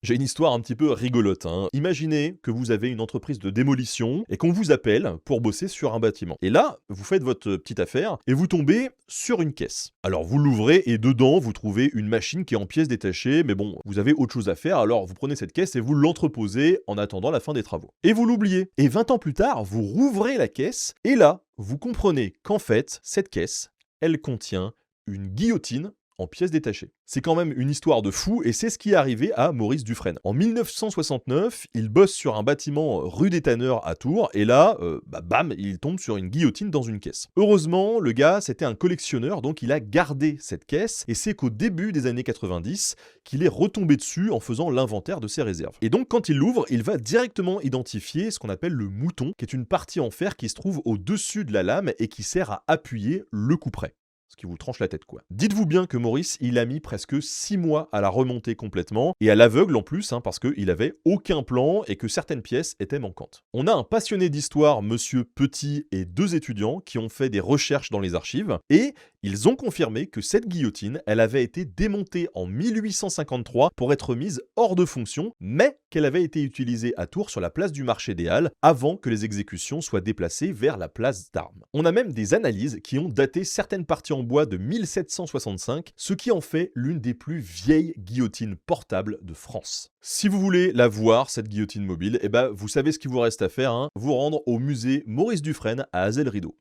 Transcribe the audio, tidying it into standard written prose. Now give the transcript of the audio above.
J'ai une histoire un petit peu rigolote, hein. Imaginez que vous avez une entreprise de démolition et qu'on vous appelle pour bosser sur un bâtiment. Et là, vous faites votre petite affaire et vous tombez sur une caisse. Alors vous l'ouvrez et dedans, vous trouvez une machine qui est en pièces détachées, mais bon, vous avez autre chose à faire, alors vous prenez cette caisse et vous l'entreposez en attendant la fin des travaux. Et vous l'oubliez. Et 20 ans plus tard, vous rouvrez la caisse et là, vous comprenez qu'en fait, cette caisse, elle contient une guillotine en pièces détachées. C'est quand même une histoire de fou et c'est ce qui est arrivé à Maurice Dufresne. En 1969, il bosse sur un bâtiment rue des Tanneurs à Tours et là, bam, il tombe sur une guillotine dans une caisse. Heureusement, le gars, c'était un collectionneur, donc il a gardé cette caisse et c'est qu'au début des années 90 qu'il est retombé dessus en faisant l'inventaire de ses réserves. Et donc, quand il l'ouvre, il va directement identifier ce qu'on appelle le mouton, qui est une partie en fer qui se trouve au-dessus de la lame et qui sert à appuyer le couperet. Ce qui vous tranche la tête, quoi. Dites-vous bien que Maurice, il a mis presque 6 mois à la remonter complètement, et à l'aveugle en plus, hein, parce qu'il avait aucun plan et que certaines pièces étaient manquantes. On a un passionné d'histoire, monsieur Petit, et 2 étudiants qui ont fait des recherches dans les archives, et ils ont confirmé que cette guillotine, elle avait été démontée en 1853 pour être mise hors de fonction, mais qu'elle avait été utilisée à Tours sur la place du marché des Halles avant que les exécutions soient déplacées vers la place d'Armes. On a même des analyses qui ont daté certaines parties en bois de 1765, ce qui en fait l'une des plus vieilles guillotines portables de France. Si vous voulez la voir, cette guillotine mobile, eh ben, vous savez ce qu'il vous reste à faire, hein, vous rendre au musée Maurice Dufresne à Azel-Rideau.